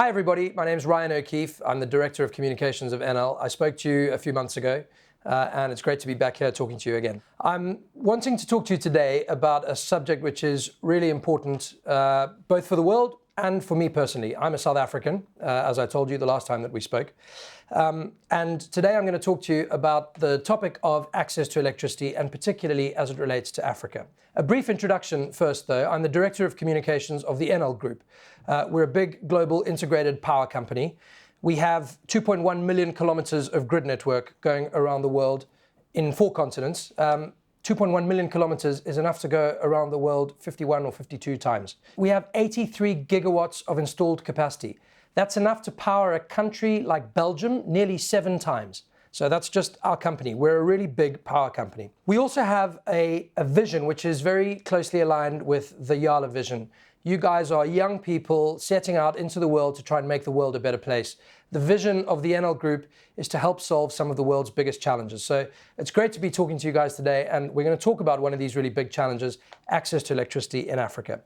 Hi everybody, my name is Ryan O'Keefe. I'm the Director of Communications of ENEL. I spoke to you a few months ago and it's great to be back here talking to you again. I'm wanting to talk to you today about a subject which is really important both for the world and for me personally. I'm a South African, as I told you the last time that we spoke. And today I'm going to talk to you about the topic of access to electricity and particularly as it relates to Africa. A brief introduction first though. I'm the Director of Communications of the ENEL Group. We're a big global integrated power company. We have 2.1 million kilometers of grid network going around the world in 4 continents. 2.1 million kilometers is enough to go around the world 51 or 52 times. We have 83 gigawatts of installed capacity. That's enough to power a country like Belgium nearly 7 times. So that's just our company. We're a really big power company. We also have a vision which is very closely aligned with the YaLa vision. You guys are young people setting out into the world to try and make the world a better place. The vision of the ENEL Group is to help solve some of the world's biggest challenges. So it's great to be talking to you guys today, and we're going to talk about one of these really big challenges, access to electricity in Africa.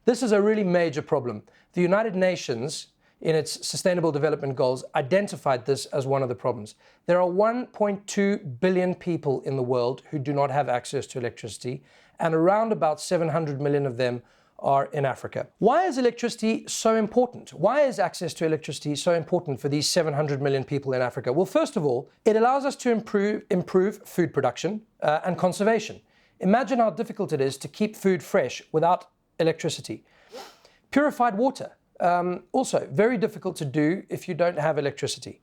This is a really major problem. The United Nations, in its Sustainable Development Goals, identified this as one of the problems. There are 1.2 billion people in the world who do not have access to electricity, and around about 700 million of them are in Africa. Why is electricity so important? Why is access to electricity so important for these 700 million people in Africa? Well, first of all, it allows us to improve food production and conservation. Imagine how difficult it is to keep food fresh without electricity. Purified water, also very difficult to do if you don't have electricity.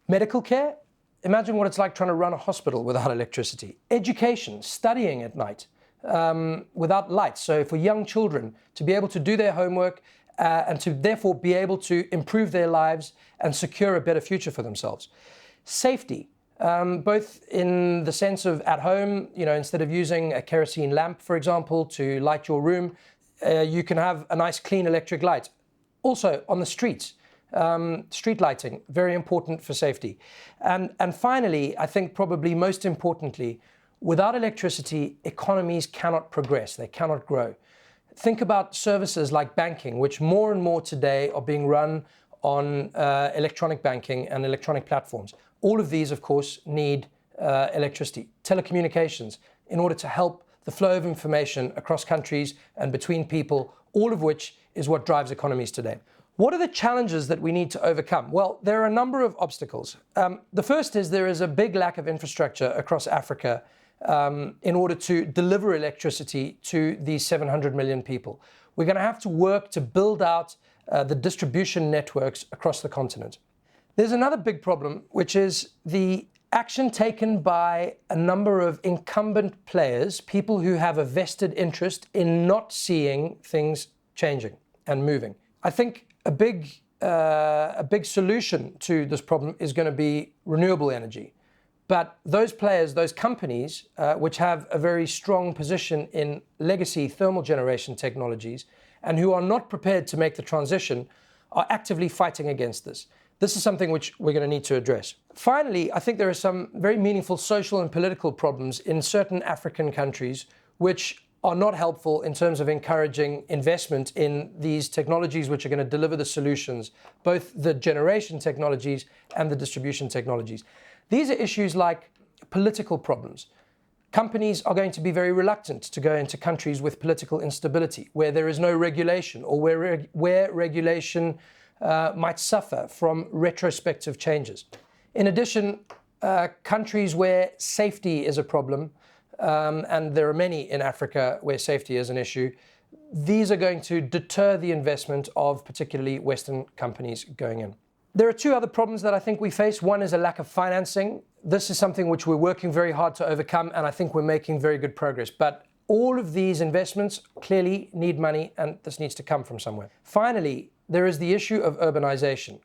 Medical care, imagine what it's like trying to run a hospital without electricity. Education, studying at night. Without lights. So for young children to be able to do their homework and to therefore be able to improve their lives and secure a better future for themselves. Safety, both in the sense of at home, instead of using a kerosene lamp, for example, to light your room, you can have a nice clean electric light. Also on the streets, street lighting, very important for safety. And finally, I think probably most importantly, without electricity, economies cannot progress, they cannot grow. Think about services like banking, which more and more today are being run on electronic banking and electronic platforms. All of these, of course, need electricity. Telecommunications, in order to help the flow of information across countries and between people, all of which is what drives economies today. What are the challenges that we need to overcome? Well, there are a number of obstacles. The first is there is a big lack of infrastructure across Africa in order to deliver electricity to these 700 million people. We're going to have to work to build out the distribution networks across the continent. There's another big problem, which is the action taken by a number of incumbent players, people who have a vested interest in not seeing things changing and moving. I think a big solution to this problem is going to be renewable energy. But those players, those companies, which have a very strong position in legacy thermal generation technologies and who are not prepared to make the transition, are actively fighting against this. This is something which we're going to need to address. Finally, I think there are some very meaningful social and political problems in certain African countries which are not helpful in terms of encouraging investment in these technologies which are going to deliver the solutions, both the generation technologies and the distribution technologies. These are issues like political problems. Companies are going to be very reluctant to go into countries with political instability, where there is no regulation or where regulation might suffer from retrospective changes. In addition, countries where safety is a problem, and there are many in Africa where safety is an issue, these are going to deter the investment of particularly Western companies going in. There are 2 other problems that I think we face. One is a lack of financing. This is something which we're working very hard to overcome, and I think we're making very good progress. But all of these investments clearly need money, and this needs to come from somewhere. Finally, there is the issue of urbanization.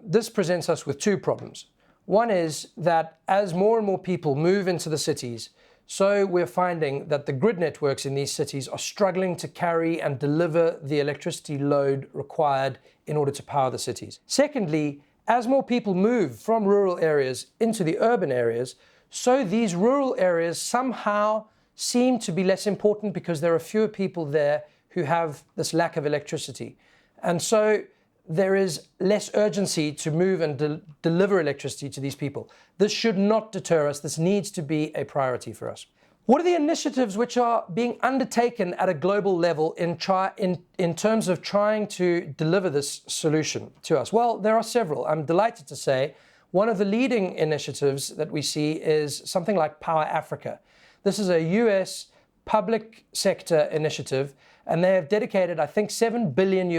This presents us with 2 problems. One is that as more and more people move into the cities, so we're finding that the grid networks in these cities are struggling to carry and deliver the electricity load required in order to power the cities. Secondly, as more people move from rural areas into the urban areas, so these rural areas somehow seem to be less important because there are fewer people there who have this lack of electricity. And so there is less urgency to move and deliver electricity to these people. This should not deter us. This needs to be a priority for us. What are the initiatives which are being undertaken at a global level in terms of trying to deliver this solution to us? Well, there are several. I'm delighted to say one of the leading initiatives that we see is something like Power Africa. This is a US public sector initiative, and they have dedicated, I think, $7 billion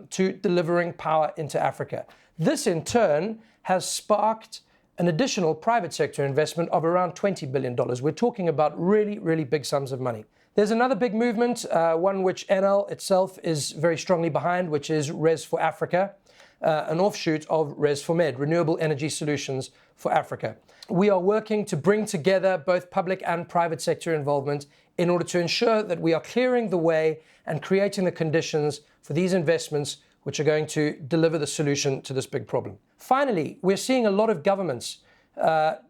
to delivering power into Africa. This in turn has sparked an additional private sector investment of around $20 billion. We're talking about really, really big sums of money. There's another big movement, one which ENEL itself is very strongly behind, which is Res for Africa, an offshoot of Res for Med, Renewable Energy Solutions for Africa. We are working to bring together both public and private sector involvement in order to ensure that we are clearing the way and creating the conditions for these investments which are going to deliver the solution to this big problem. Finally, we're seeing a lot of governments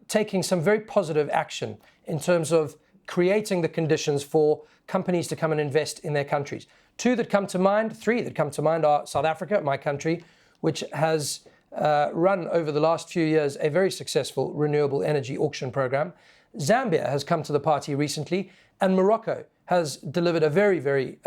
taking some very positive action in terms of creating the conditions for companies to come and invest in their countries. Three that come to mind are South Africa, my country, which has run over the last few years a very successful renewable energy auction program. Zambia has come to the party recently, and Morocco has delivered a very, very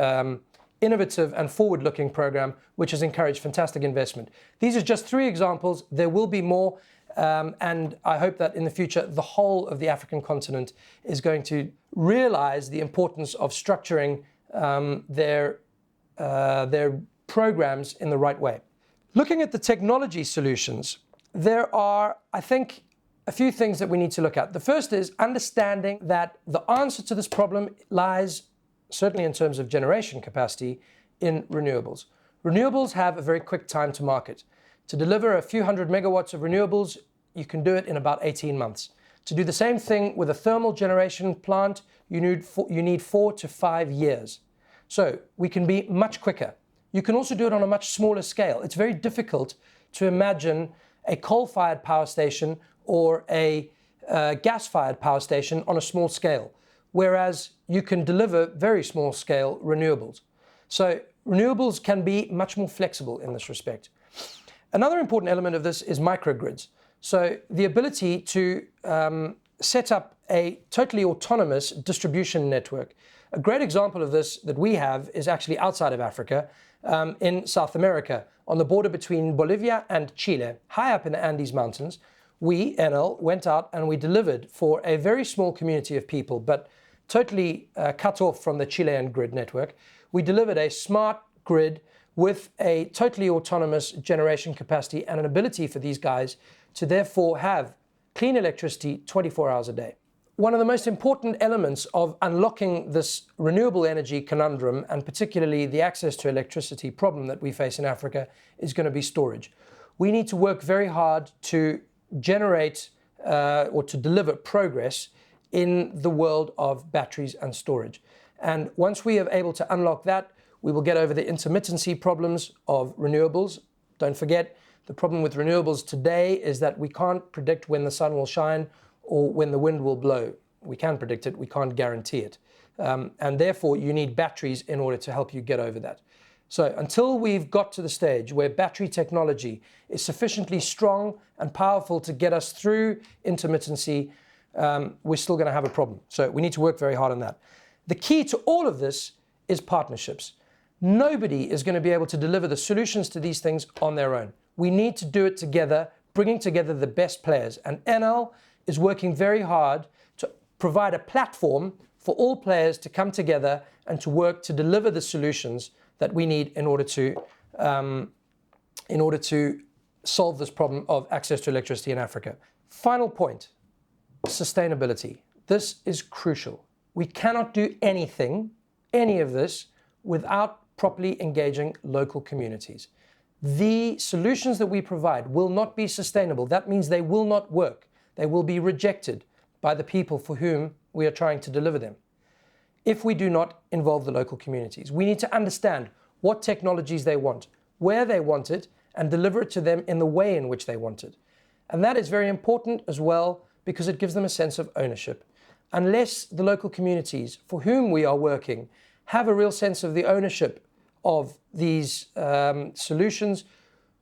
innovative and forward-looking program which has encouraged fantastic investment. These are just three examples. There will be more, and I hope that in the future the whole of the African continent is going to realize the importance of structuring their programs in the right way. Looking at the technology solutions, there are, I think, a few things that we need to look at. The first is understanding that the answer to this problem lies, certainly in terms of generation capacity, in renewables. Renewables have a very quick time to market. To deliver a few hundred megawatts of renewables, you can do it in about 18 months. To do the same thing with a thermal generation plant, you need 4 to 5 years. So we can be much quicker. You can also do it on a much smaller scale. It's very difficult to imagine a coal-fired power station or a gas-fired power station on a small scale, whereas you can deliver very small-scale renewables. So renewables can be much more flexible in this respect. Another important element of this is microgrids. So the ability to set up a totally autonomous distribution network. A great example of this that we have is actually outside of Africa, in South America, on the border between Bolivia and Chile, high up in the Andes Mountains. We, ENEL, went out and we delivered for a very small community of people, but totally cut off from the Chilean grid network. We delivered a smart grid with a totally autonomous generation capacity and an ability for these guys to therefore have clean electricity 24 hours a day. One of the most important elements of unlocking this renewable energy conundrum, and particularly the access to electricity problem that we face in Africa, is going to be storage. We need to work very hard to generate or to deliver progress in the world of batteries and storage. And once we are able to unlock that, we will get over the intermittency problems of renewables. Don't forget, the problem with renewables today is that we can't predict when the sun will shine or when the wind will blow. We can predict it, we can't guarantee it. And therefore, you need batteries in order to help you get over that. So until we've got to the stage where battery technology is sufficiently strong and powerful to get us through intermittency, we're still going to have a problem. So we need to work very hard on that. The key to all of this is partnerships. Nobody is going to be able to deliver the solutions to these things on their own. We need to do it together, bringing together the best players. And ENEL is working very hard to provide a platform for all players to come together and to work to deliver the solutions that we need in order to solve this problem of access to electricity in Africa. Final point, sustainability. This is crucial. We cannot do anything, any of this, without properly engaging local communities. The solutions that we provide will not be sustainable. That means they will not work. They will be rejected by the people for whom we are trying to deliver them if we do not involve the local communities. We need to understand what technologies they want, where they want it, and deliver it to them in the way in which they want it. And that is very important as well because it gives them a sense of ownership. Unless the local communities for whom we are working have a real sense of the ownership of these solutions,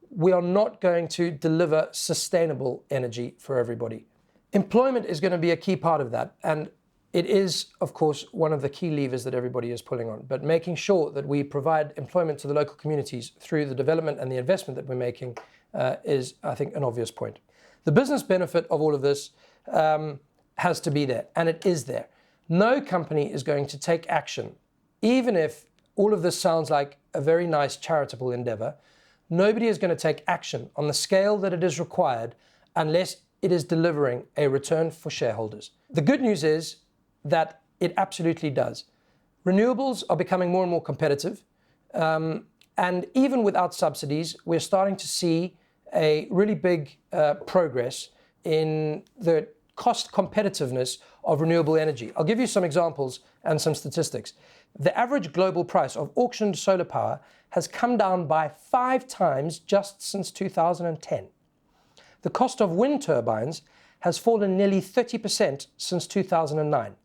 we are not going to deliver sustainable energy for everybody. Employment is going to be a key part of that, and it is, of course, one of the key levers that everybody is pulling on. But making sure that we provide employment to the local communities through the development and the investment that we're making is, I think, an obvious point. The business benefit of all of this has to be there, and it is there. No company is going to take action, even if all of this sounds like a very nice charitable endeavor. Nobody is going to take action on the scale that it is required unless it is delivering a return for shareholders. The good news is that it absolutely does. Renewables are becoming more and more competitive, and even without subsidies, we're starting to see a really big progress in the cost competitiveness of renewable energy. I'll give you some examples and some statistics. The average global price of auctioned solar power has come down by 5 times just since 2010. The cost of wind turbines has fallen nearly 30% since 2009,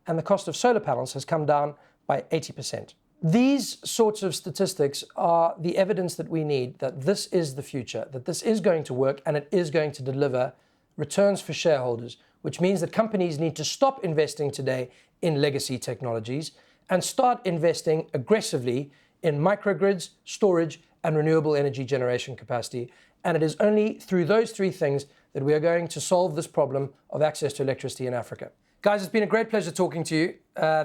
and the cost of solar panels has come down by 80%. These sorts of statistics are the evidence that we need that this is the future, that this is going to work and it is going to deliver returns for shareholders, which means that companies need to stop investing today in legacy technologies and start investing aggressively in microgrids, storage, and renewable energy generation capacity. And it is only through those 3 things that we are going to solve this problem of access to electricity in Africa. Guys, it's been a great pleasure talking to you.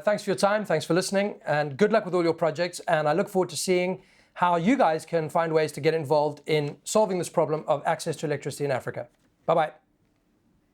Thanks for your time, thanks for listening, and good luck with all your projects. And I look forward to seeing how you guys can find ways to get involved in solving this problem of access to electricity in Africa. Bye-bye.